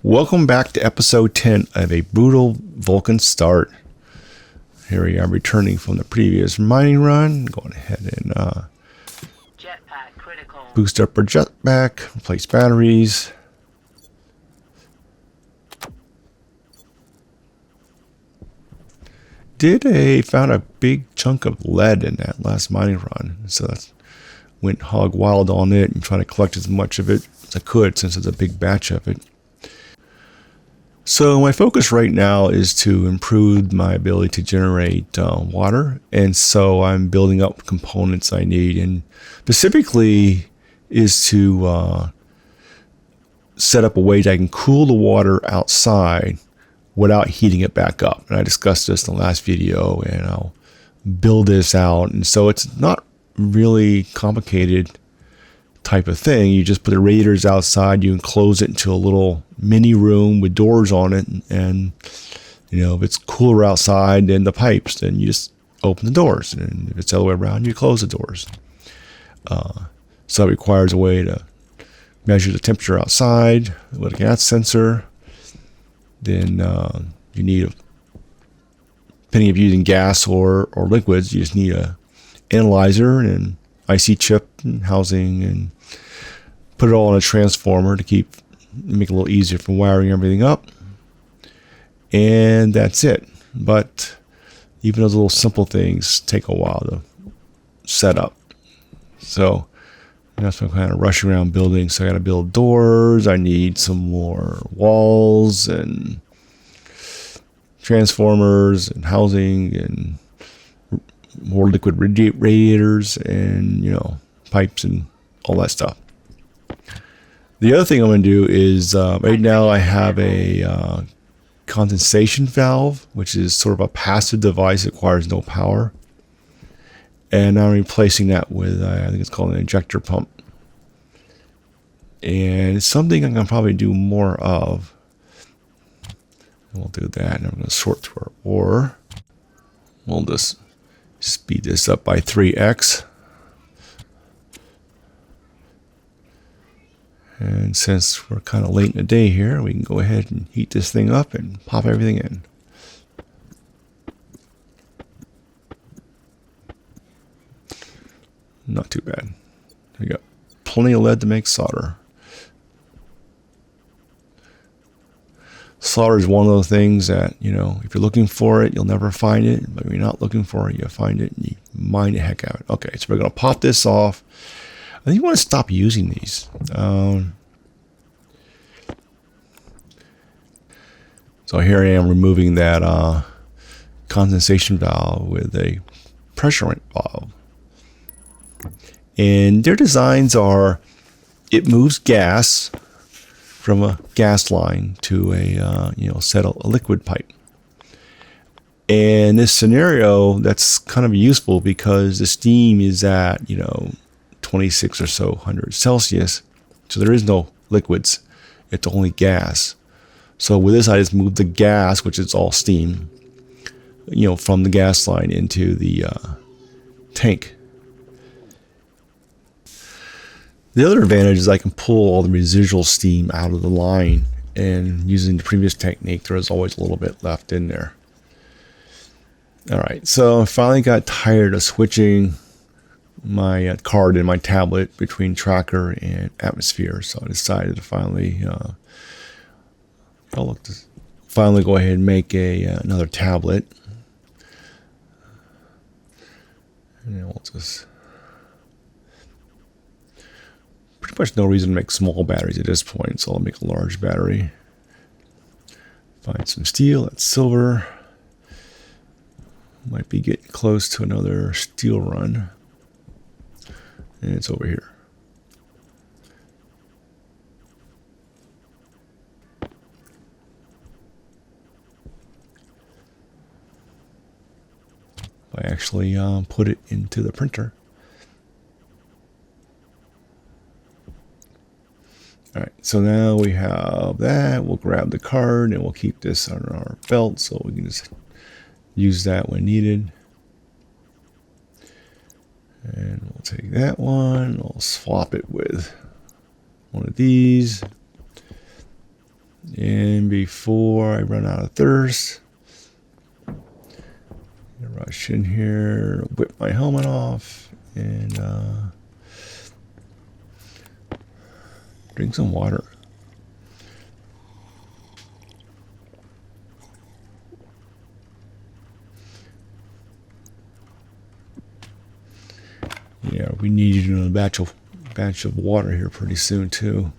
Welcome back to episode 10 of A Brutal Vulcan Start. Here we are returning from the previous mining run. Going ahead and boost up our jetpack, replace batteries. Found a big chunk of lead in that last mining run. So that's went hog wild on it and trying to collect as much of it as I could since it's a big batch of it. So my focus right now is to improve my ability to generate water, and so I'm building up components I need, and specifically is to set up a way that I can cool the water outside without heating it back up. And I discussed this in the last video, and I'll build this out. And so it's not really complicated type of thing. You just put the radiators outside, you enclose it into a little mini room with doors on it, and you know, if it's cooler outside than the pipes, then you just open the doors, and if it's the other way around, you close the doors. So it requires a way to measure the temperature outside with a gas sensor. Then you need, depending if you're using gas or liquids, you just need a analyzer and an IC chip and housing, and put it all in a transformer to make it a little easier for wiring everything up. And that's it. But even those little simple things take a while to set up. So that's what I'm kind of rushing around building. So I got to build doors. I need some more walls and transformers and housing and more liquid radiators and, you know, pipes and all that stuff. The other thing I'm going to do is right now I have a condensation valve, which is sort of a passive device that requires no power. And I'm replacing that with, I think it's called an injector pump. And it's something I'm going to probably do more of. And we'll do that. And I'm going to sort through our ore. We'll just speed this up by 3x. And since we're kind of late in the day here, we can go ahead and heat this thing up and pop everything in. Not too bad. We got plenty of lead to make solder. Solder is one of those things that, you know, if you're looking for it, you'll never find it. But if you're not looking for it, you'll find it and you mine the heck out of it. Okay, so we're going to pop this off. I think you want to stop using these. So here I am removing that condensation valve with a pressure valve. And their designs are, it moves gas from a gas line to a liquid pipe. And this scenario, that's kind of useful because the steam is at 26 or so hundred Celsius, so there is no liquids, it's only gas. So with this, I just move the gas, which is all steam, from the gas line into the tank. The other advantage is I can pull all the residual steam out of the line, and using the previous technique, there was always a little bit left in there. All right, so I finally got tired of switching my card and my tablet between tracker and atmosphere, so I decided to finally go ahead and make another tablet. And then we'll just, pretty much no reason to make small batteries at this point, so I'll make a large battery. Find some steel, that's silver. Might be getting close to another steel run. And it's over here. I actually put it into the printer. All right, so now we have that. We'll grab the card and we'll keep this on our belt so we can just use that when needed. And we'll take that one, we'll swap it with one of these. And before I run out of thirst, rush in here, whip my helmet off, and drink some water. Yeah, we need another batch of water here pretty soon too.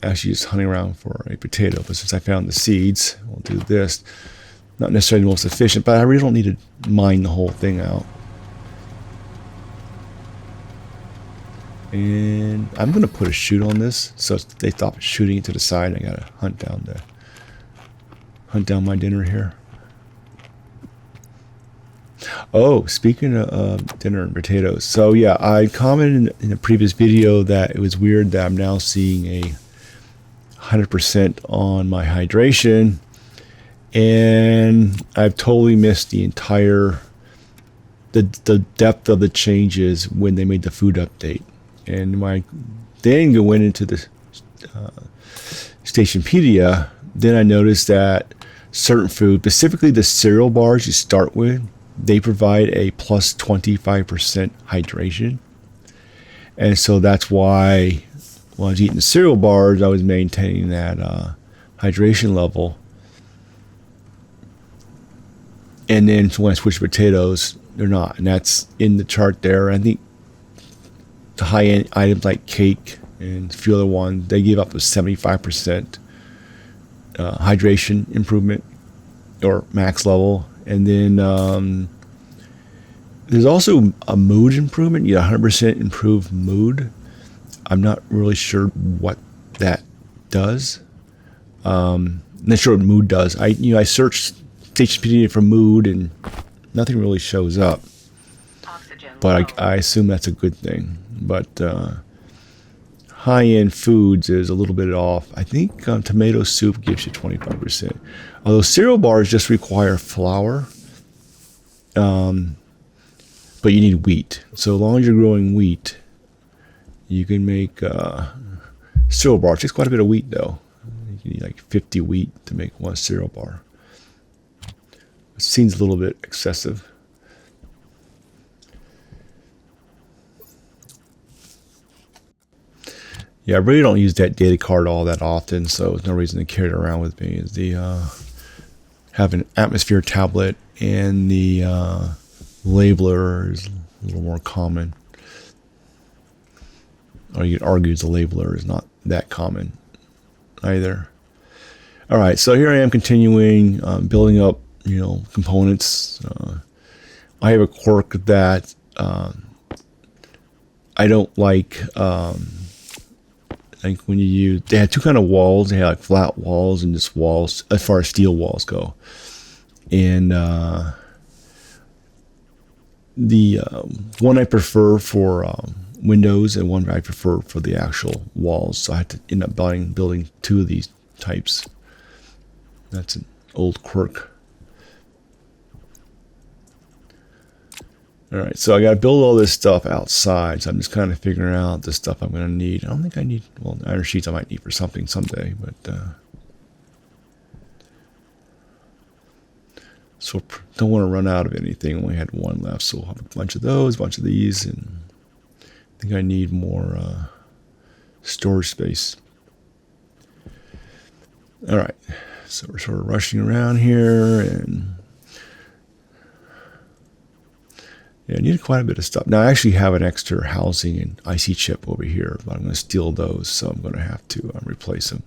Actually just hunting around for a potato, but since I found the seeds, we'll do this. Not necessarily the most efficient, but I really don't need to mine the whole thing out. And I'm gonna put a chute on this, so they stop shooting it to the side. I gotta hunt down my dinner here. Oh, speaking of dinner and potatoes, so yeah, I commented in a previous video that it was weird that I'm now seeing a 100% on my hydration, and I've totally missed the entire the depth of the changes when they made the food update. And my then went into the Stationpedia, then I noticed that certain food, specifically the cereal bars you start with, they provide a plus 25% hydration. And so that's why when I was eating the cereal bars, I was maintaining that hydration level. And then when I switch to potatoes, they're not. And that's in the chart there. I think the high-end items like cake and a few other ones, they give up a 75% hydration improvement or max level. And then there's also a mood improvement. You get 100% improved mood. I'm not really sure what that does. I'm not sure what mood does. I searched Stationpedia for mood and nothing really shows up. But I assume that's a good thing. But high-end foods is a little bit off. I think tomato soup gives you 25%. Although cereal bars just require flour, but you need wheat. So as long as you're growing wheat, you can make cereal bars. It takes quite a bit of wheat, though. You need like 50 wheat to make one cereal bar. It seems a little bit excessive. Yeah, I really don't use that data card all that often, so there's no reason to carry it around with me. Is the have an atmosphere tablet, and the labeler is a little more common. Or you could argue the labeler is not that common either. All right, so here I am continuing building up, components. I have a quirk that I don't like. Like when they had two kind of walls. They had like flat walls and just walls as far as steel walls go. And the one I prefer for windows and one I prefer for the actual walls. So I had to end up building two of these types. That's an old quirk. All right, so I got to build all this stuff outside. So I'm just kind of figuring out the stuff I'm going to need. I don't think I need, iron sheets I might need for something someday, but so don't want to run out of anything. Only had one left, so I'll have a bunch of those, a bunch of these, and I think I need more storage space. All right, so we're sort of rushing around here, and yeah, I need quite a bit of stuff. Now, I actually have an extra housing and IC chip over here, but I'm going to steal those, so I'm going to have to replace them.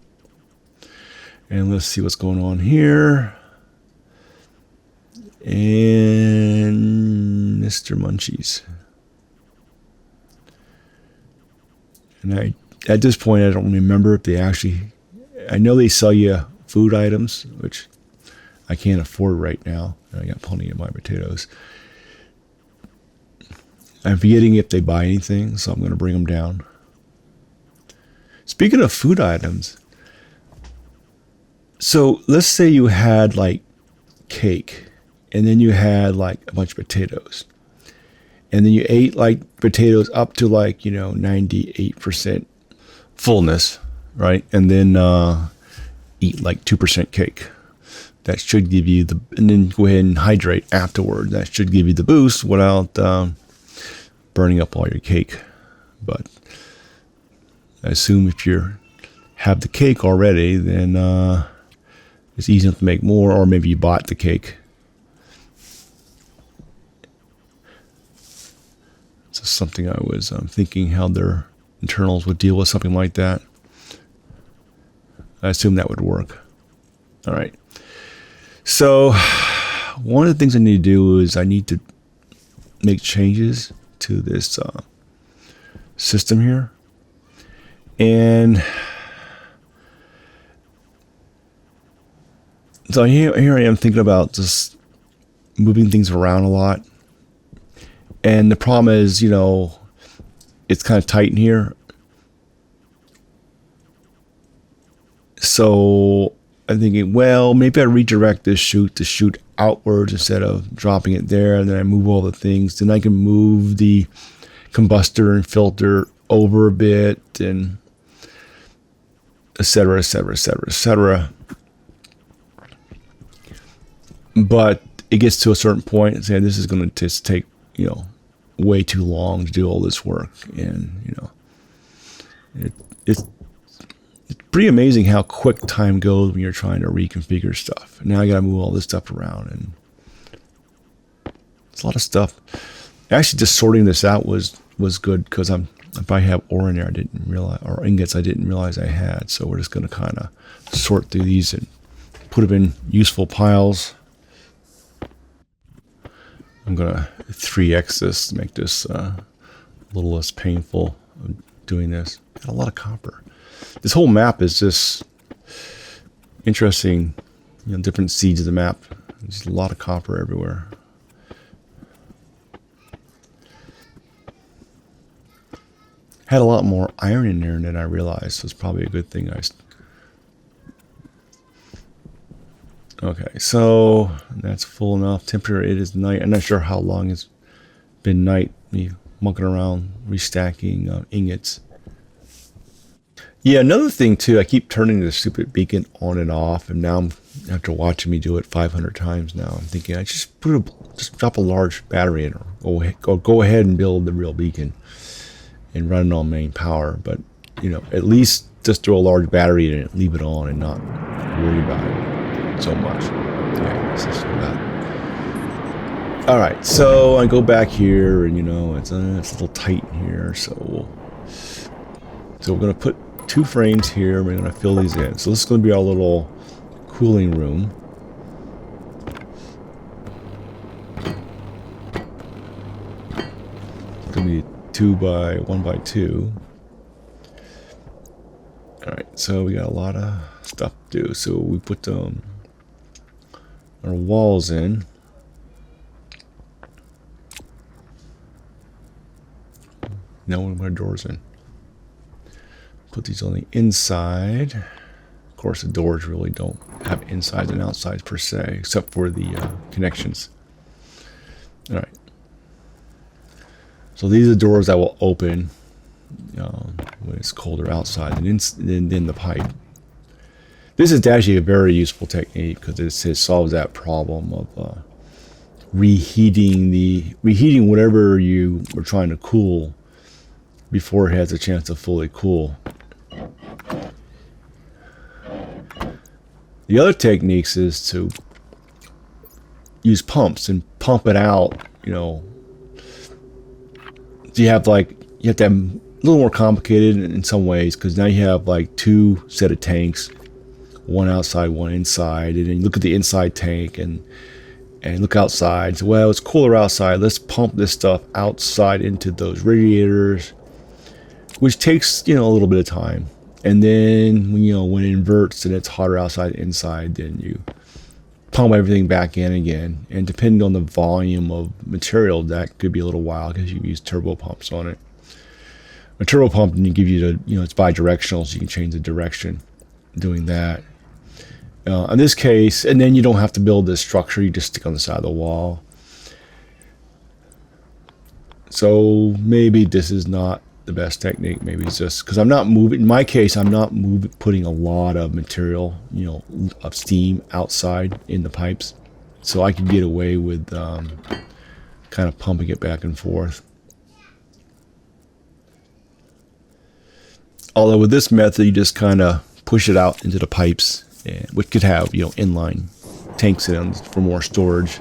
And let's see what's going on here. And Mr. Munchies. And at this point, I don't remember if they actually... I know they sell you food items, which I can't afford right now. I got plenty of my potatoes. I'm forgetting if they buy anything, so I'm going to bring them down. Speaking of food items, so let's say you had like cake, and then you had like a bunch of potatoes. and then you ate like potatoes up to like 98% fullness, right? And then eat like 2% cake. That should give you and then go ahead and hydrate afterward. That should give you the boost without burning up all your cake. But I assume if you have the cake already, then it's easy enough to make more, or maybe you bought the cake. So something I was thinking how their internals would deal with something like that. I assume that would work. All right. So one of the things I need to do is I need to make changes to this system here. And so here I am thinking about just moving things around a lot. And the problem is, it's kind of tight in here. So I'm thinking, well, maybe I redirect this chute to shoot outwards instead of dropping it there. And then I move all the things. Then I can move the combustor and filter over a bit, and et cetera, et cetera, et cetera, et cetera. But it gets to a certain point and saying this is going to just take, way too long to do all this work. And, it's pretty amazing how quick time goes when you're trying to reconfigure stuff. Now I got to move all this stuff around, and it's a lot of stuff. Actually, just sorting this out was good, because if I have ore in there I didn't realize, or ingots I didn't realize I had. So we're just going to kind of sort through these and put them in useful piles. I'm going to 3x this to make this a little less painful doing this. Got a lot of copper. This whole map is just interesting, different seeds of the map. There's a lot of copper everywhere. Had a lot more iron in there than I realized, so it's probably a good thing. Okay, so that's full enough. Temperature, it is night. I'm not sure how long it's been night. Me mucking around, restacking ingots. Yeah, another thing too, I keep turning the stupid beacon on and off, and now after watching me do it 500 times now, I'm thinking I just drop a large battery in, or go ahead and build the real beacon and run it on main power. But at least just throw a large battery in it, leave it on, and not worry about it so much. Okay, let's just do that. All right, so I go back here, and it's a little tight in here, so we're gonna put 2 frames here. We're going to fill these in. So this is going to be our little cooling room. It's going to be 2 by 1 by 2. All right, so we got a lot of stuff to do. So we put our walls in. Now we put our doors in. Put these on the inside. Of course, the doors really don't have insides and outsides per se, except for the connections. All right. So these are the doors that will open when it's colder outside, and then the pipe. This is actually a very useful technique, because it solves that problem of reheating whatever you were trying to cool before it has a chance to fully cool. The other techniques is to use pumps and pump it out, So you have to have a little more complicated in some ways, because now you have 2 set of tanks, one outside, one inside, and then you look at the inside tank and look outside. So, well, it's cooler outside. Let's pump this stuff outside into those radiators, which takes a little bit of time. And then when it inverts and it's hotter outside inside, then you pump everything back in again. And depending on the volume of material, that could be a little while, because you use turbo pumps on it. A turbo pump, and you give you it's bi-directional, so you can change the direction doing that. In this case, and then you don't have to build this structure, you just stick on the side of the wall. So maybe this is not the best technique. Maybe it's just because I'm not moving. In my case, I'm not putting a lot of material, of steam outside in the pipes. So I could get away with kind of pumping it back and forth. Although with this method, you just kind of push it out into the pipes, which could have, inline tanks in them for more storage.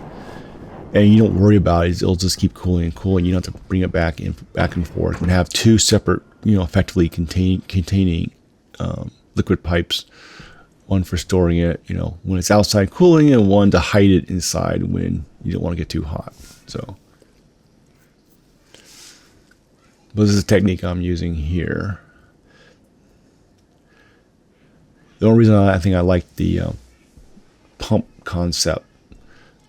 And you don't worry about it. It'll just keep cooling and cooling. You don't have to bring it back and forth and have two separate, effectively containing liquid pipes. One for storing it, when it's outside cooling, and one to hide it inside when you don't want to get too hot. So, but this is a technique I'm using here. The only reason I think I like the pump concept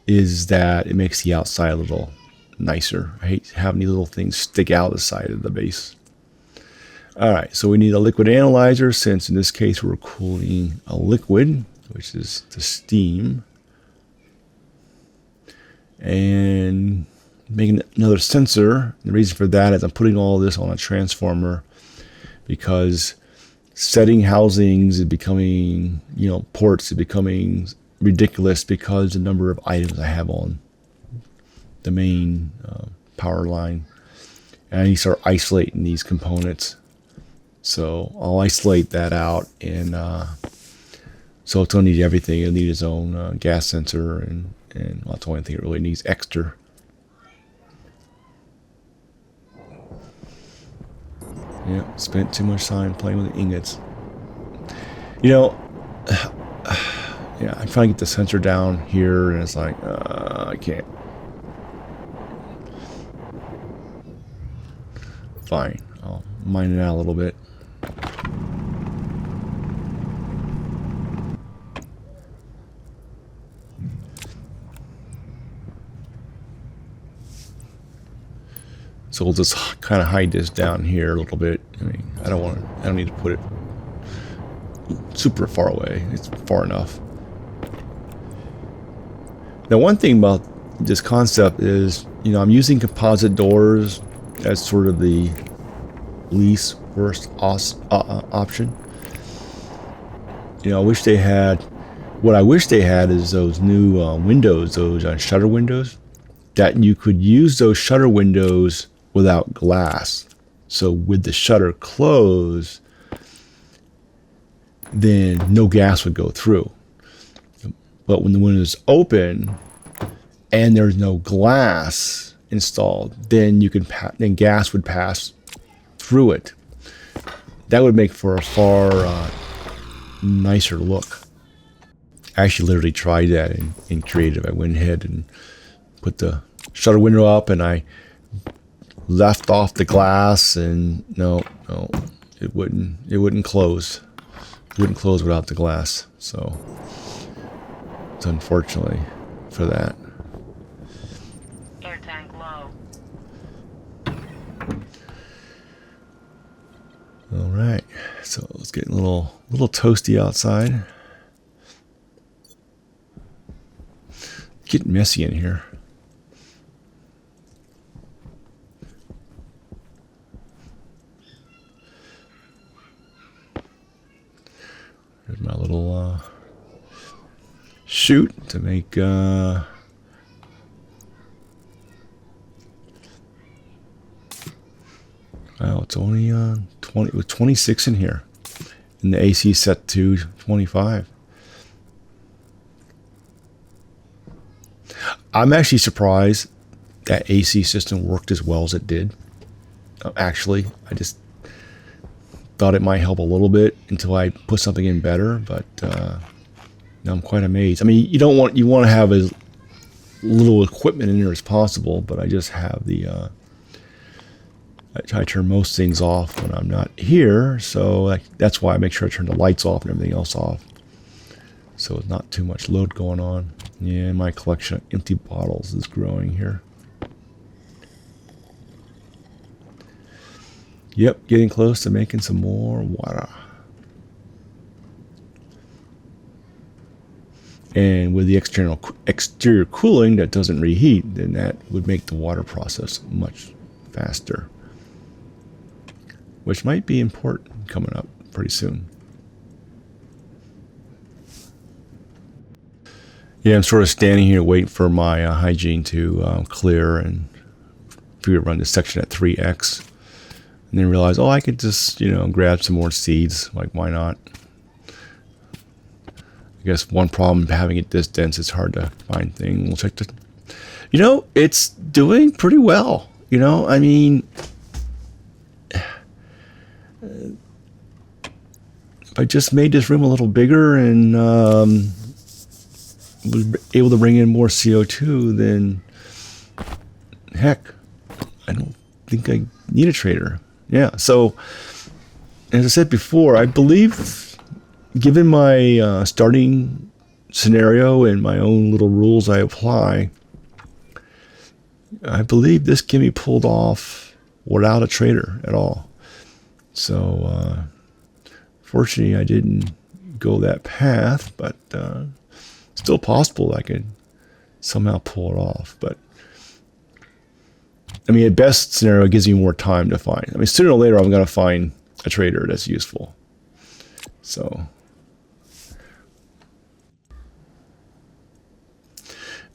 is that it makes the outside a little nicer. I hate having these little things stick out the side of the base. All right, so we need a liquid analyzer, since in this case we're cooling a liquid, which is the steam. And making another sensor. The reason for that is I'm putting all this on a transformer because setting housings is becoming, ports is becoming ridiculous because the number of items I have on the main power line. And I need to start isolating these components. So I'll isolate that out, and so it's going to need everything. It'll need its own gas sensor, and well, that's the only thing it really needs extra. Yeah, spent too much time playing with the ingots. Yeah, I'm trying to get the sensor down here, and it's like, I can't. Fine, I'll mine it out a little bit. So we'll just kind of hide this down here a little bit. I mean, I don't need to put it super far away. It's far enough. Now, one thing about this concept is, I'm using composite doors as sort of the least worst option. I wish they had, what I wish they had is those new windows, those shutter windows, that you could use those shutter windows without glass. So with the shutter closed, then no gas would go through. But when the window is open and there's no glass installed, then then gas would pass through it. That would make for a far nicer look. I actually literally tried that in Creative. I went ahead and put the shutter window up, and I left off the glass, and no, it wouldn't close. It wouldn't close without the glass. So it's unfortunately for that. Air tank low. All right, so it's getting a little toasty outside. Getting messy in here. There's my little chute to make wow, it's only 20 with 26 in here, and the AC set to 25. I'm actually surprised that AC system worked as well as it did. Actually, I just thought it might help a little bit until I put something in better, but now I'm quite amazed. I mean, you want to have as little equipment in there as possible, but I just have the I try to turn most things off when I'm not here, so that's why I make sure I turn the lights off and everything else off, so it's not too much load going on. Yeah, my collection of empty bottles is growing here. Yep, getting close to making some more water. And with the exterior cooling that doesn't reheat, then that would make the water process much faster, which might be important coming up pretty soon. Yeah, I'm sort of standing here waiting for my hygiene to clear, and figure run this section at 3x, and then realize, oh, I could just, grab some more seeds. Like, why not? I guess one problem having it this dense, it's hard to find things. We'll check the, it's doing pretty well. I mean, if I just made this room a little bigger and was able to bring in more CO2, then heck, I don't think I need a trader. Yeah, so as I said before, I believe, given my starting scenario and my own little rules I apply, I believe this can be pulled off without a trader at all. So fortunately I didn't go that path, but still possible I could somehow pull it off. But I mean, at best scenario, it gives me more time to find. I mean, sooner or later I'm going to find a trader that's useful. So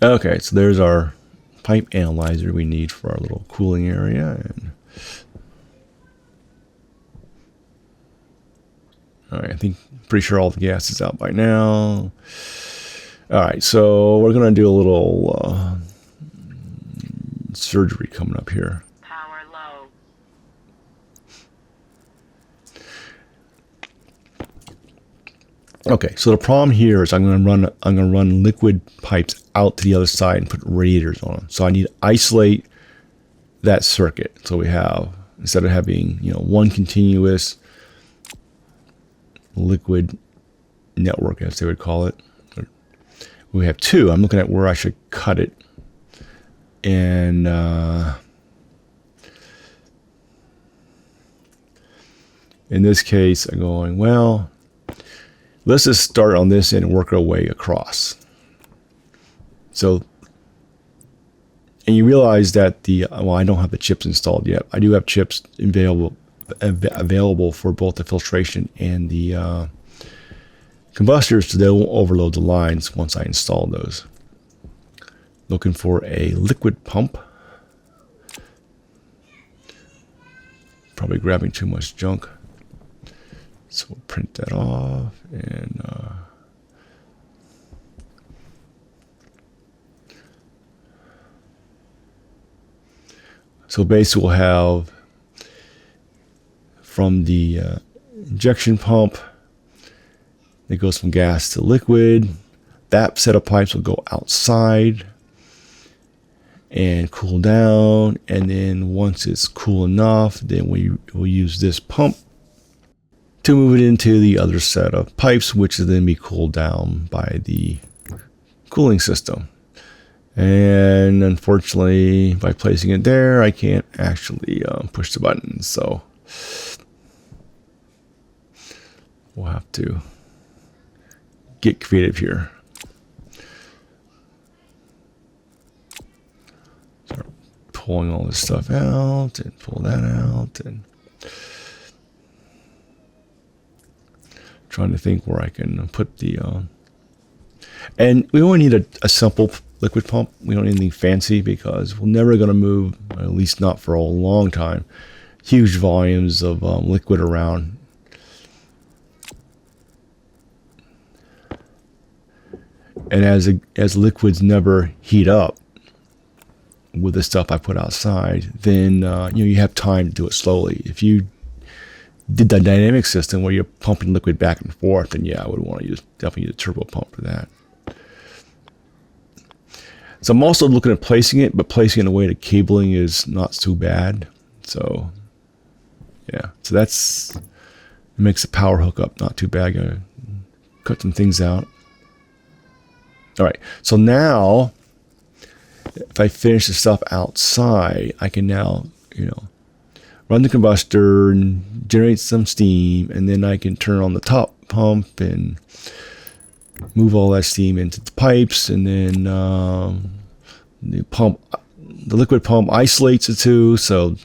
okay, so there's our pipe analyzer we need for our little cooling area. And all right, I think pretty sure all the gas is out by now. All right, so we're gonna do a little surgery coming up here. Power low. Okay, so the problem here is I'm gonna run liquid pipes out to the other side and put radiators on them. So I need to isolate that circuit. So we have, instead of having one continuous liquid network, as they would call it, we have two. I'm looking at where I should cut it, and in this case I'm going, well, let's just start on this end and work our way across. So, and you realize that I don't have the chips installed yet. I do have chips available for both the filtration and the combustors, so they won't overload the lines once I install those. Looking for a liquid pump. Probably grabbing too much junk. So we'll print that off, and so basically we'll have from the injection pump that goes from gas to liquid. That set of pipes will go outside and cool down, and then once it's cool enough, then we will use this pump to move it into the other set of pipes, which will then be cooled down by the cooling system. And unfortunately, by placing it there, I can't actually push the button. So we'll have to get creative here. Start pulling all this stuff out and pull that out, and trying to think where I can put the and we only need a simple liquid pump. We don't need anything fancy, because we're never going to move, at least not for a long time, huge volumes of liquid around. And as liquids never heat up with the stuff I put outside, then you have time to do it slowly. If you did the dynamic system where you're pumping liquid back and forth, then yeah, I would want to definitely use a turbo pump for that. So I'm also looking at placing it, but placing it in a way that cabling is not too bad. So yeah, so it makes the power hookup not too bad. Gotta cut some things out. All right, so now if I finish the stuff outside, I can now run the combustor and generate some steam, and then I can turn on the top pump and move all that steam into the pipes, and then the liquid pump isolates the two, so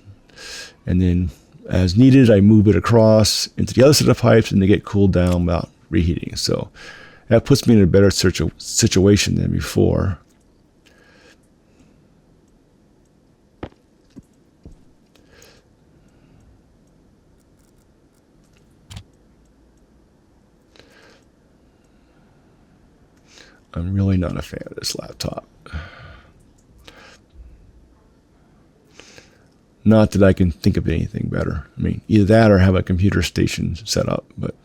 and then as needed, I move it across into the other set of pipes, and they get cooled down without reheating. So that puts me in a better situation than before. I'm really not a fan of this laptop. Not that I can think of anything better. I mean, either that or have a computer station set up. But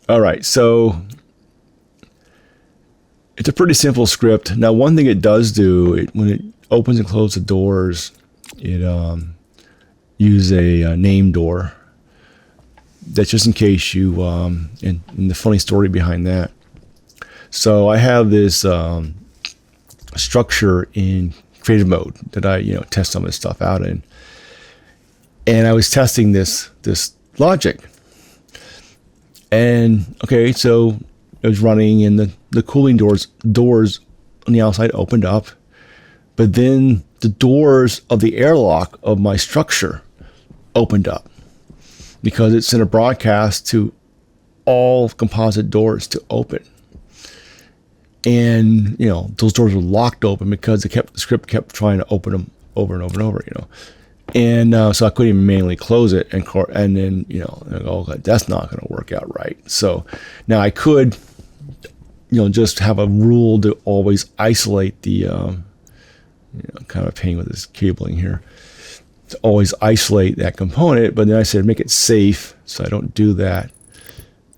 all right, so it's a pretty simple script. Now, one thing it does do, when it opens and closes the doors, it uses a name door. That's just in case you, and the funny story behind that. So I have this structure in creative mode that I, test some of this stuff out in. And I was testing this logic. And okay, so it was running, and the cooling doors on the outside opened up, but then the doors of the airlock of my structure opened up, because it sent a broadcast to all composite doors to open. And, those doors were locked open because the script kept trying to open them over and over and over, And so I couldn't even manually close it. And then, that's not going to work out right. So now I could, just have a rule to always isolate the, kind of a pain with this cabling here, to always isolate that component. But then I said, make it safe, so I don't do that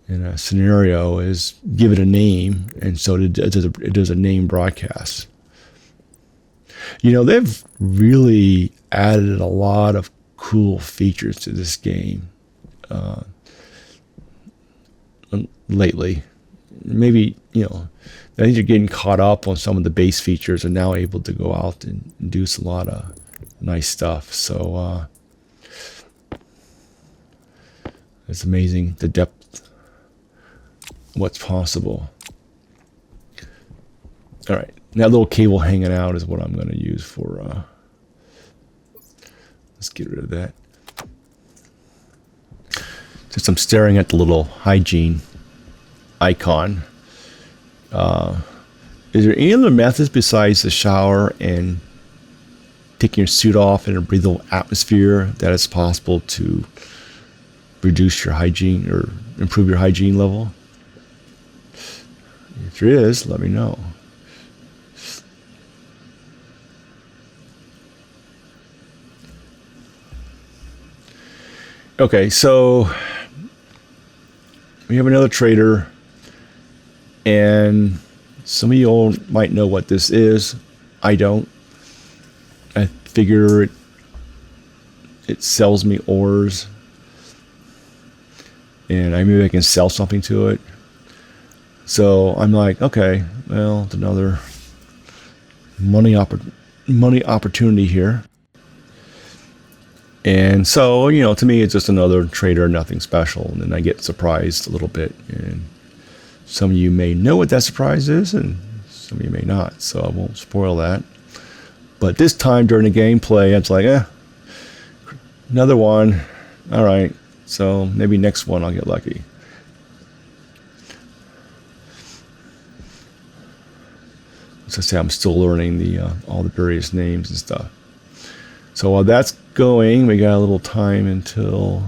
in a scenario, is give it a name. And so it does a name broadcast. They've really added a lot of cool features to this game lately. Maybe, I think you're getting caught up on some of the base features and now able to go out and do a lot of nice stuff. So it's amazing the depth of what's possible. All right, that little cable hanging out is what I'm going to use for, let's get rid of that. Just I'm staring at the little hygiene icon. Is there any other methods besides the shower and taking your suit off in a breathable atmosphere that it's possible to reduce your hygiene or improve your hygiene level? If there is, let me know. Okay, so we have another trader, and some of you all might know what this is. I don't. I figure it sells me ores, and maybe I can sell something to it. So I'm like, okay, well, it's another money opportunity here. And so, to me, it's just another trader, nothing special. And then I get surprised a little bit. And some of you may know what that surprise is, and some of you may not. So I won't spoil that. But this time during the gameplay, it's like, another one. All right. So maybe next one I'll get lucky. As I say, I'm still learning all the various names and stuff. So while that's going, we got a little time until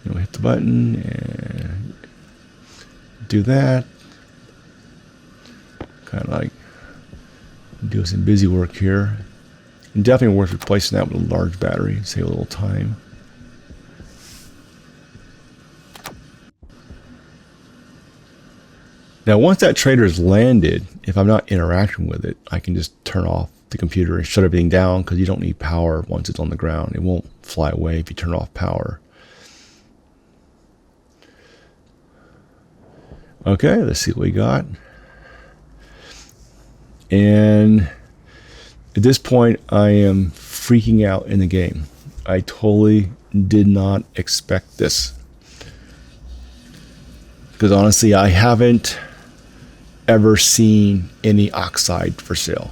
hit the button and do that. Kind of like do some busy work here. And definitely worth replacing that with a large battery, save a little time. Now, once that trader is landed, if I'm not interacting with it, I can just turn off the computer and shut everything down, because you don't need power once it's on the ground. It won't fly away if you turn off power. Okay, let's see what we got. And at this point, I am freaking out in the game. I totally did not expect this, because honestly, I haven't ever seen any oxide for sale.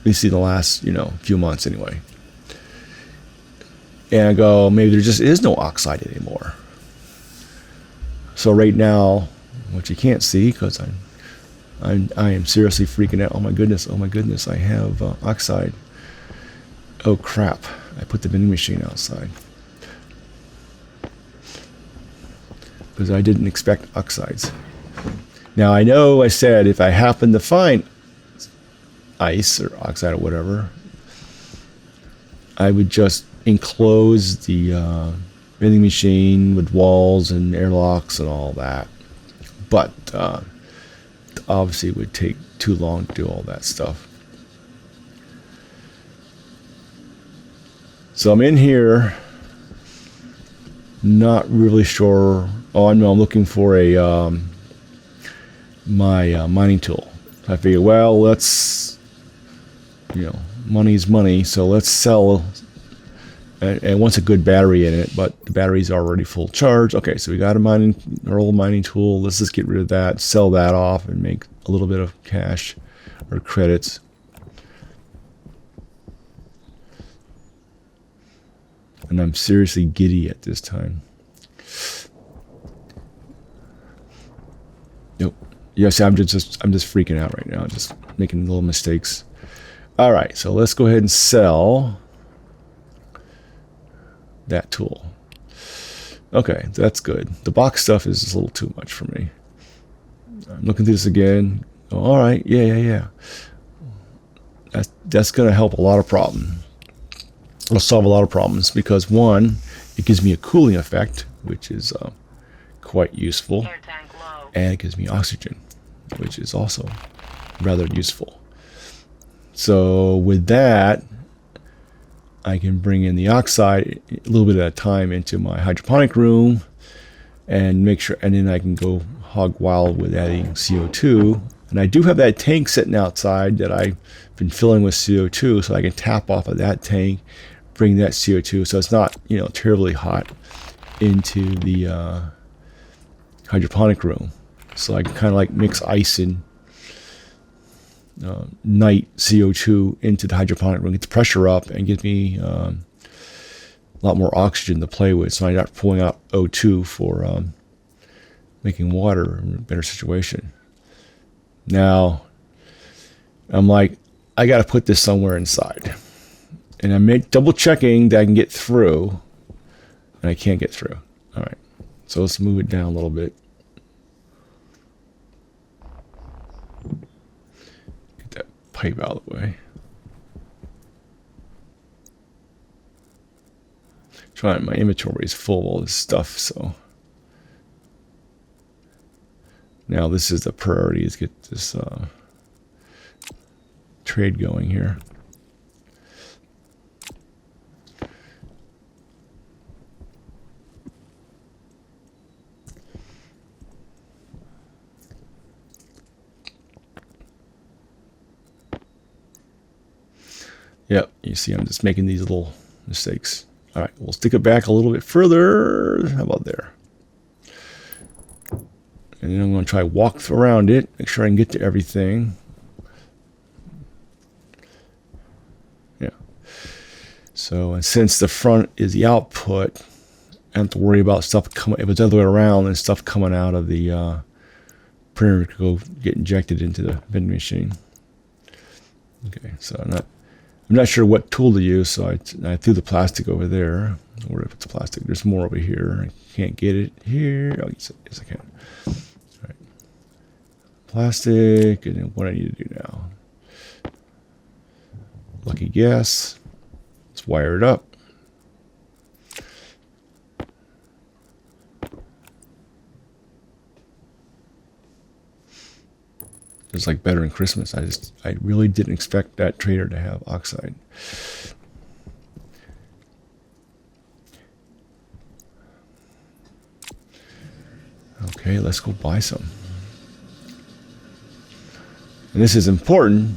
least in the last, few months anyway. And I go, maybe there just is no oxide anymore. So right now, which you can't see because I am seriously freaking out. Oh my goodness, I have oxide. Oh crap, I put the vending machine outside. Because I didn't expect oxides. Now I know I said if I happen to find ice or oxide or whatever, I would just enclose the vending machine with walls and airlocks and all that. But obviously it would take too long to do all that stuff. So I'm in here, not really sure. Oh, I know I'm looking for a my mining tool. I figure, well, let's, money's money, so let's sell. And wants a good battery in it, but the battery's already full charge. Okay, so we got our old mining tool. Let's just get rid of that, sell that off, and make a little bit of cash or credits. And I'm seriously giddy at this time. Nope. Yes, I'm just freaking out right now, just making little mistakes. All right, so let's go ahead and sell that tool. Okay, that's good. The box stuff is a little too much for me. I'm looking through this again. Oh, all right, yeah. That's going to help a lot of problems. It'll solve a lot of problems because one, it gives me a cooling effect, which is quite useful, and it gives me oxygen, which is also rather useful. So with that, I can bring in the oxide a little bit at a time into my hydroponic room and make sure, and then I can go hog wild with adding CO2. And I do have that tank sitting outside that I've been filling with CO2, so I can tap off of that tank, bring that CO2, so it's not, terribly hot, into the hydroponic room. So I can kind of like mix ice and night CO2 into the hydroponic room, get the pressure up, and get me a lot more oxygen to play with, so I'm not pulling out O2 for making water in a better situation. Now, I'm like, I got to put this somewhere inside. And I'm double checking that I can get through, and I can't get through. All right, so let's move it down a little bit. Get that pipe out of the way. My inventory is full of all this stuff, so now this is the priority, is get this trade going here. Yep, you see I'm just making these little mistakes. All right, we'll stick it back a little bit further. How about there? And then I'm going to try walk around it, make sure I can get to everything. Yeah. So, and since the front is the output, I don't have to worry about stuff coming. If it's the other way around, then stuff coming out of the printer could go get injected into the vending machine. Okay, so I'm not sure what tool to use, so I threw the plastic over there. Where if it's plastic, there's more over here. I can't get it here. Oh, yes, I can. All right, plastic, and then what I need to do now? Lucky guess. Let's wire it up. It's like better in Christmas. I really didn't expect that trader to have oxide. Okay, let's go buy some. And this is important.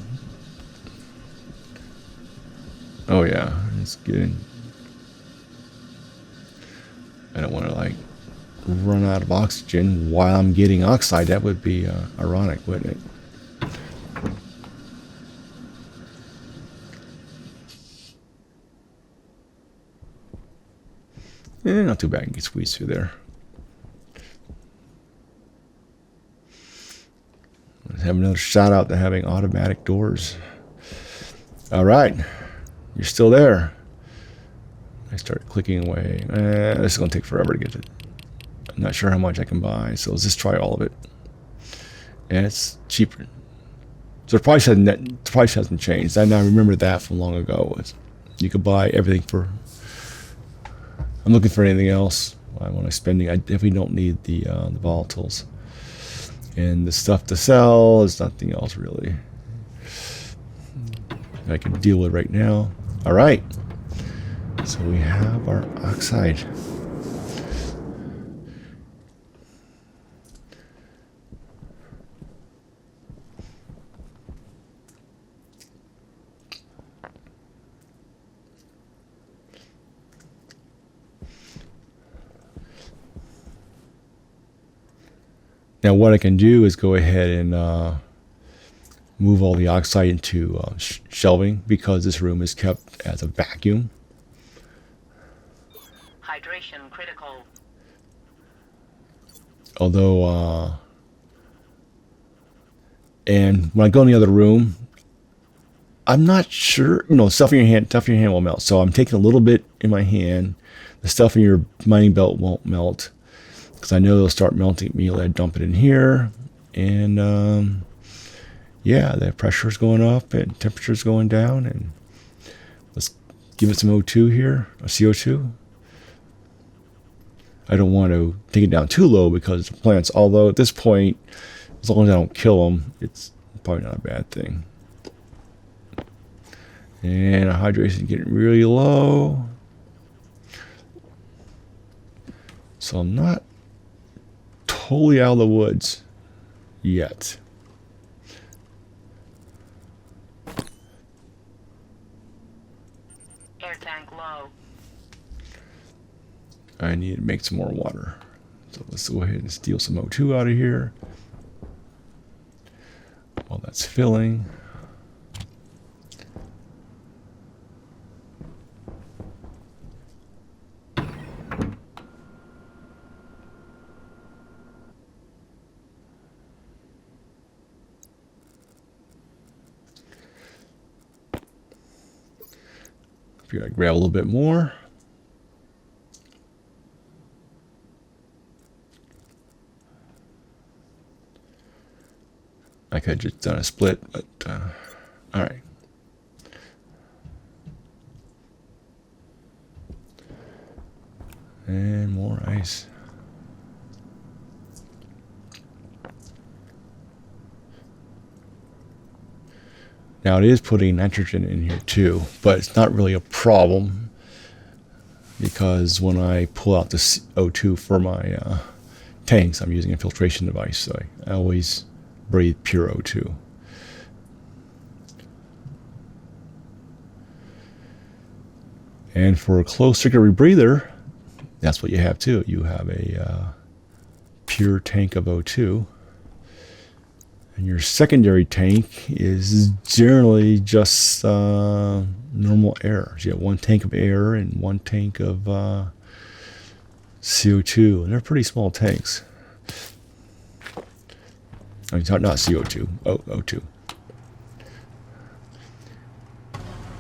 Oh yeah, let's get in. I don't want to like run out of oxygen while I'm getting oxide. That would be ironic, wouldn't it? Not too bad. You can squeeze through there. Let's have another shout out to having automatic doors. All right. You're still there. I start clicking away. This is going to take forever to get it. I'm not sure how much I can buy, so let's just try all of it. And it's cheaper. So the price hasn't changed. I remember that from long ago. You could buy everything for... I'm looking for anything else when I'm spending. I definitely don't need the volatiles. And the stuff to sell is nothing else really I can deal with right now. All right. So we have our oxide. Now what I can do is go ahead and move all the oxide into shelving, because this room is kept as a vacuum. Hydration critical. Although, and when I go in the other room, I'm not sure, stuff in your hand will melt. So I'm taking a little bit in my hand. The stuff in your mining belt won't melt, because I know they'll start melting immediately. I dump it in here, and yeah, the pressure's going up and temperature's going down, and let's give it some O2 here, or CO2. I don't want to take it down too low because the plants, although at this point, as long as I don't kill them, it's probably not a bad thing. And our hydration getting really low. So I'm not totally out of the woods yet. Air tank low. I need to make some more water. So let's go ahead and steal some O2 out of here while that's filling. If you grab a little bit more. I could have just done a split, but all right. And more ice. Now it is putting nitrogen in here too, but it's not really a problem, because when I pull out the O2 for my tanks, I'm using a filtration device, so I always breathe pure O2. And for a closed circuit rebreather, that's what you have too. You have a pure tank of O2. And your secondary tank is generally just normal air. So you have one tank of air and one tank of CO2. And they're pretty small tanks. I mean, not CO2, O2.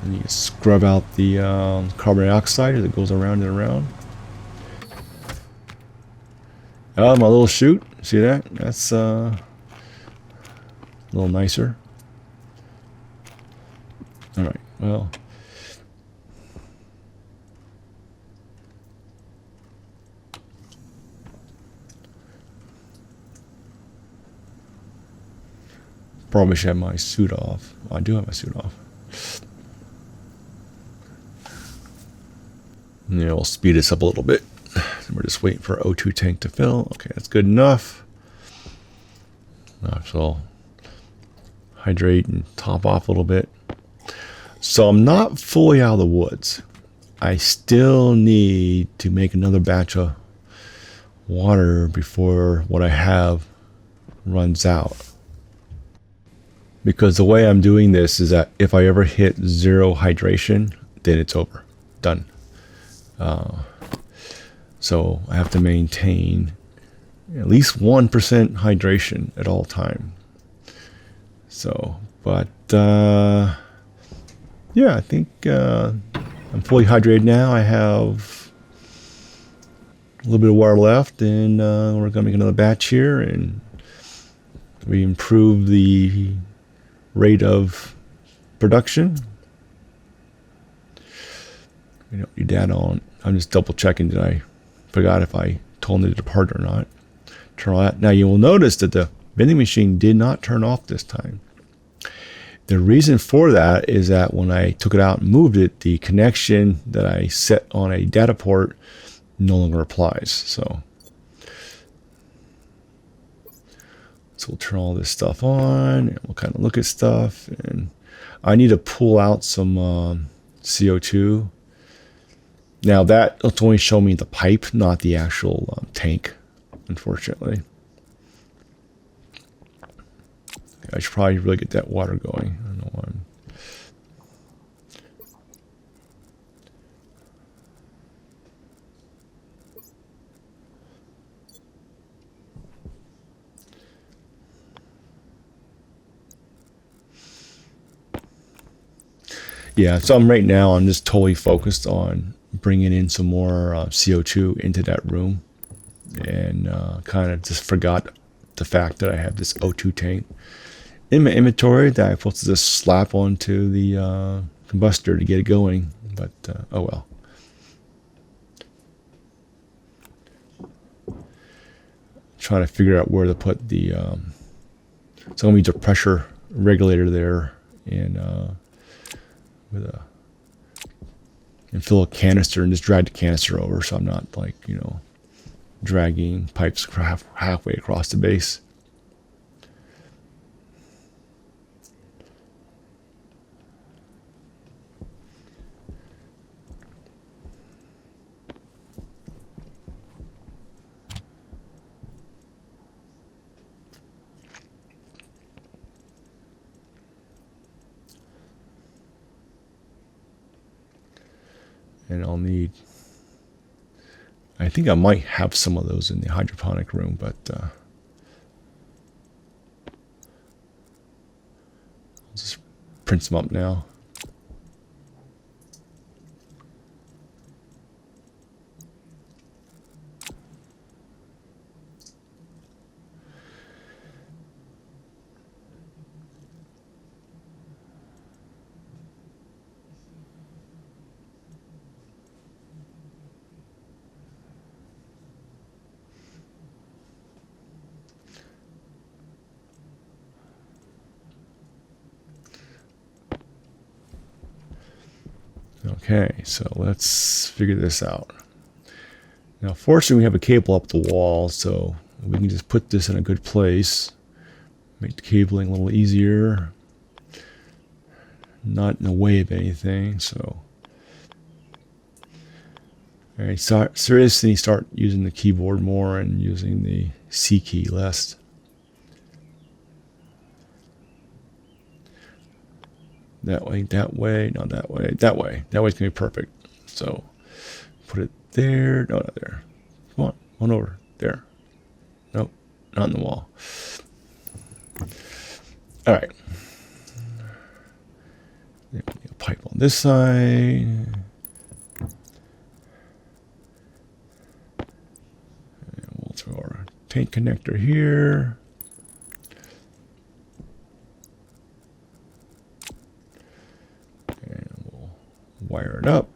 And you scrub out the carbon dioxide as it goes around and around. Oh, my little chute. See that? That's a little nicer. All right, well. Probably should have my suit off. Well, I do have my suit off. And then we'll speed this up a little bit. We're just waiting for O2 tank to fill. Okay, that's good enough. So I'll hydrate and top off a little bit. So I'm not fully out of the woods. I still need to make another batch of water before what I have runs out. Because the way I'm doing this is that if I ever hit 0 hydration, then it's over. Done. So I have to maintain at least 1% hydration at all time. So, but yeah, I think I'm fully hydrated now. I have a little bit of water left, and we're going to make another batch here, and we improve the rate of production. We don't need that on. I'm just double checking that I forgot if I told it to depart or not. Turn on that. Now you will notice that the vending machine did not turn off this time. The reason for that is that when I took it out and moved it, the connection that I set on a data port no longer applies. So we'll turn all this stuff on, and we'll kind of look at stuff. And I need to pull out some CO2. Now that'll only show me the pipe, not the actual tank, unfortunately. I should probably really get that water going. I don't know why Yeah, so right now I'm just totally focused on bringing in some more CO2 into that room, and kind of just forgot the fact that I have this O2 tank in my inventory that I'm supposed to just slap onto the combustor to get it going, but oh well. Trying to figure out where to put the it's going to be the pressure regulator there, and and fill a canister and just drag the canister over, so I'm not like, dragging pipes halfway across the base. And I'll need, I think I might have some of those in the hydroponic room, but I'll just print them up now. Okay, so let's figure this out. Now, fortunately, we have a cable up the wall, so we can just put this in a good place. Make the cabling a little easier. Not in the way of anything, so. All right, seriously, start using the keyboard more and using the C key less. That way, not that way, that way. That way's going to be perfect. So, put it there. No, not there. Come on, one over. There. Nope, not in the wall. All right. Then we need a pipe on this side. And we'll throw our tank connector here. Wire it up.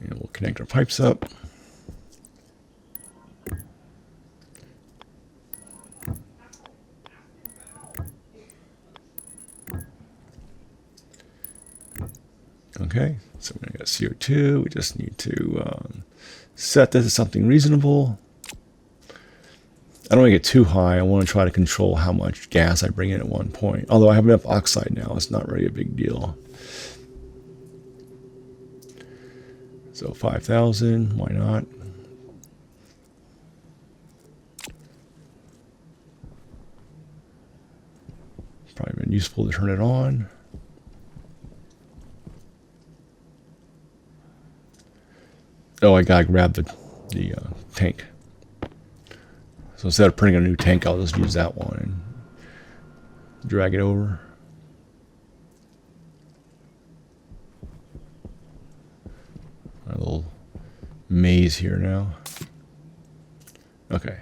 And we'll connect our pipes up. Okay, so we got CO2. We just need to set this to something reasonable. I don't want to get too high. I want to try to control how much gas I bring in at one point. Although I have enough oxide now, it's not really a big deal. So 5,000, why not? Probably been useful to turn it on. Oh, I gotta grab the tank. So instead of printing a new tank, I'll just use that one and drag it over. A little maze here now. Okay.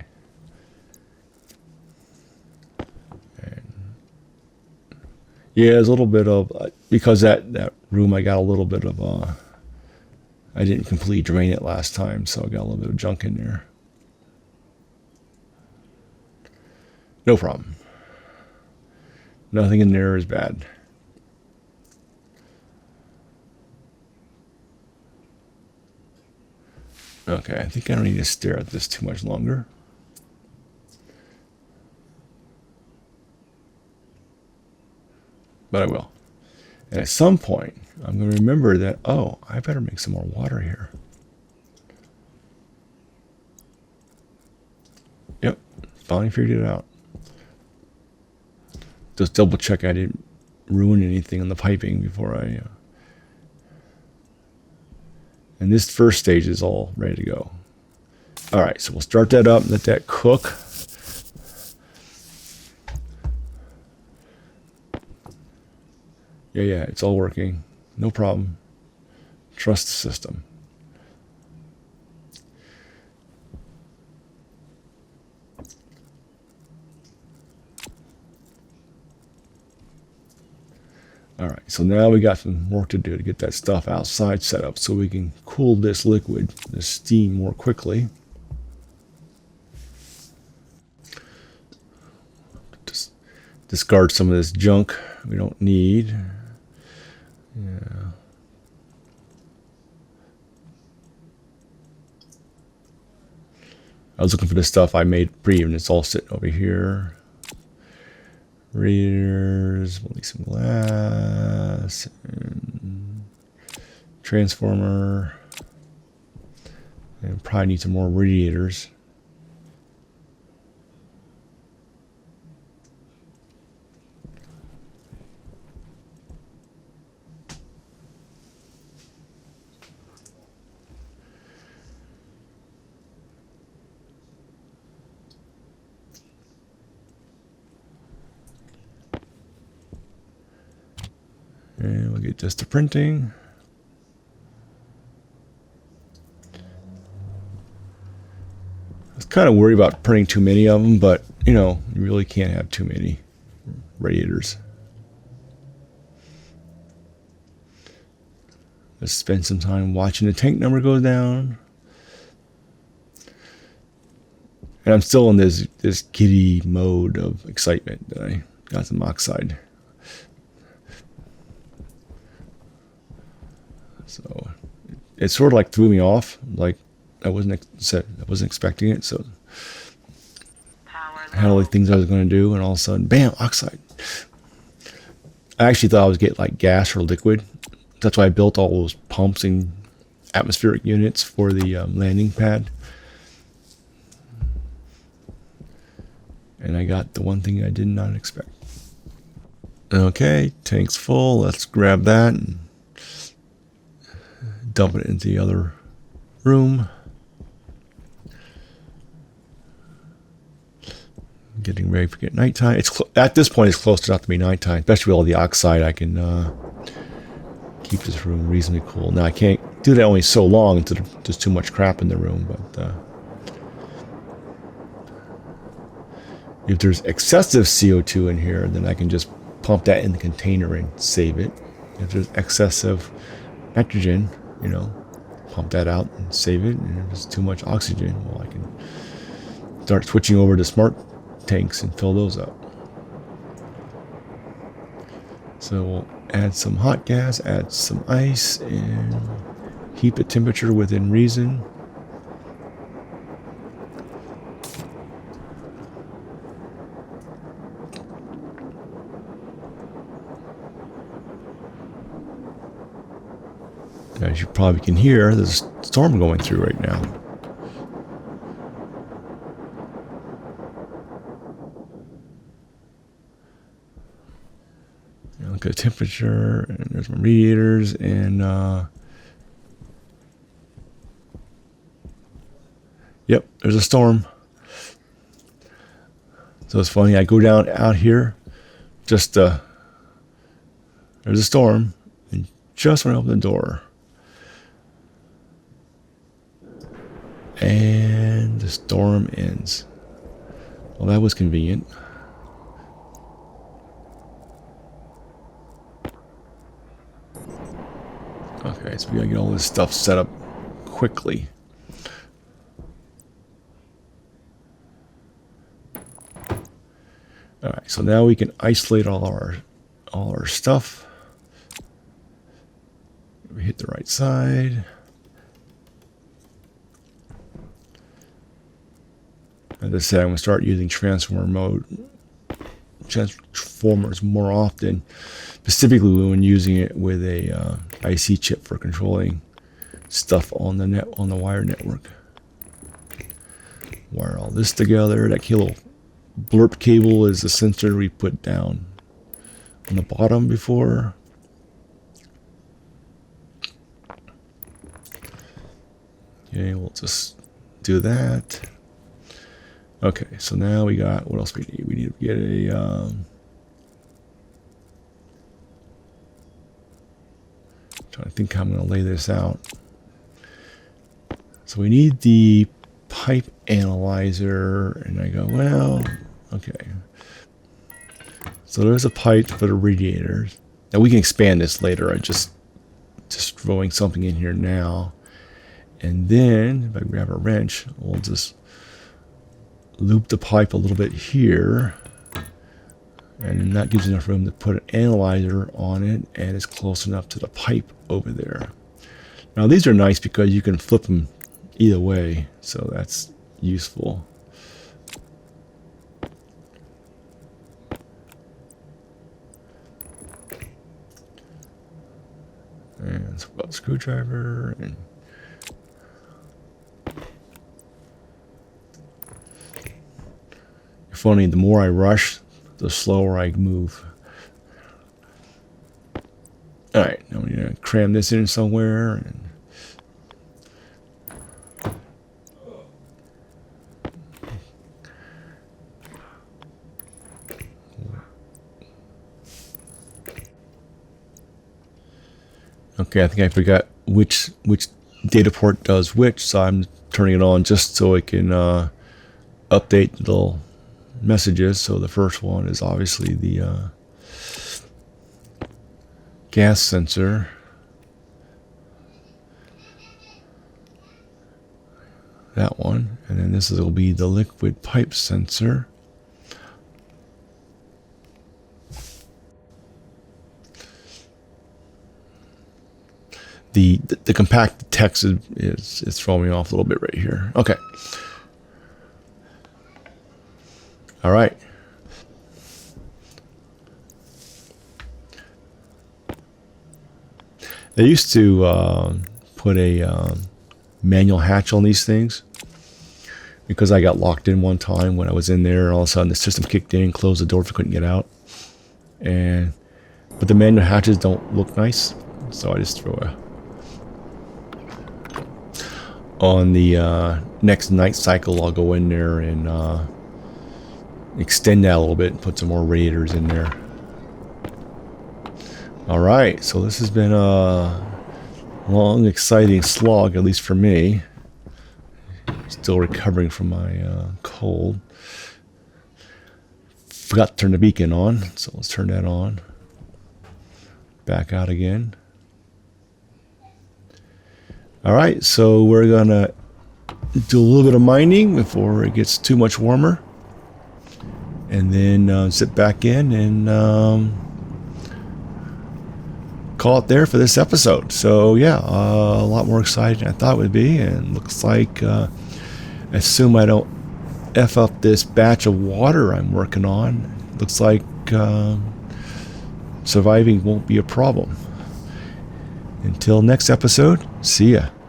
And yeah, there's a little bit of, because that room I got a little bit of, I didn't completely drain it last time, so I got a little bit of junk in there. No problem. Nothing in there is bad. Okay, I think I don't need to stare at this too much longer. But I will. And at some point, I'm going to remember that, oh, I better make some more water here. Yep, finally figured it out. Just double check I didn't ruin anything on the piping before I... And this first stage is all ready to go. All right, so we'll start that up, let that cook. Yeah, it's all working. No problem. Trust the system. All right, so now we got some work to do to get that stuff outside set up so we can cool this liquid, this steam, more quickly. Just discard some of this junk we don't need. Yeah. I was looking for the stuff I made pre, and it's all sitting over here. Radiators, we'll need some glass, and transformer, and probably need some more radiators. And we'll get this to printing. I was kind of worried about printing too many of them, but you know, you really can't have too many radiators. Let's spend some time watching the tank number go down. And I'm still in this giddy mode of excitement that I got some oxide. So it sort of like threw me off, like I wasn't expecting it. So I had all the things I was going to do, and all of a sudden, bam, oxide. I actually thought I was getting like gas or liquid. That's why I built all those pumps and atmospheric units for the landing pad. And I got the one thing I did not expect. Okay, tank's full. Let's grab that and dump it into the other room. Getting ready for nighttime. It's at this point, it's close enough to be nighttime, especially with all the oxide. I can keep this room reasonably cool. Now I can't do that only so long until there's too much crap in the room. But if there's excessive CO2 in here, then I can just pump that in the container and save it. If there's excessive nitrogen, you know, pump that out and save it. And if there's too much oxygen, well, I can start switching over to smart tanks and fill those up. So we'll add some hot gas, add some ice, and keep the temperature within reason. As you probably can hear, there's a storm going through right now. Look at the temperature, and there's my radiators, and yep, there's a storm. So it's funny, I go down out here, just there's a storm, and just when I open the door, and the storm ends. Well, that was convenient. Okay, so we gotta get all this stuff set up quickly. All right, so now we can isolate all our stuff. We hit the right side. As I said, I'm gonna start using transformers more often, specifically when using it with a IC chip for controlling stuff on the wire network. Wire all this together. That little blurp cable is the sensor we put down on the bottom before. Okay, we'll just do that. Okay, so now we got, what else we need? We need to get a trying to think how I'm going to lay this out. So we need the pipe analyzer, and I go, well, okay. So there's a pipe for the radiators. Now we can expand this later. I just throwing something in here now. And then if I grab a wrench, we'll just loop the pipe a little bit here. And then that gives enough room to put an analyzer on it, and it's close enough to the pipe over there. Now these are nice because you can flip them either way, so that's useful. And so about the screwdriver, and funny, the more I rush, the slower I move. All right, now we're gonna cram this in somewhere. And okay, I think I forgot which data port does which, so I'm turning it on just so I can update the little messages. So the first one is obviously the gas sensor. That one. And then this will be the liquid pipe sensor. The compact text is throwing me off a little bit right here. Okay. All right. They used to put a manual hatch on these things because I got locked in one time when I was in there, and all of a sudden the system kicked in, closed the door if I couldn't get out. But the manual hatches don't look nice, so I just throw on the next night cycle. I'll go in there and extend that a little bit and put some more radiators in there. Alright, so this has been a long, exciting slog, at least for me. Still recovering from my cold. Forgot to turn the beacon on, so let's turn that on. Back out again. Alright, so we're gonna do a little bit of mining before it gets too much warmer. And then sit back in and call it there for this episode. So yeah, a lot more exciting than I thought it would be, and looks like assume I don't F up this batch of water I'm working on. Looks like surviving won't be a problem. Until next episode, see ya.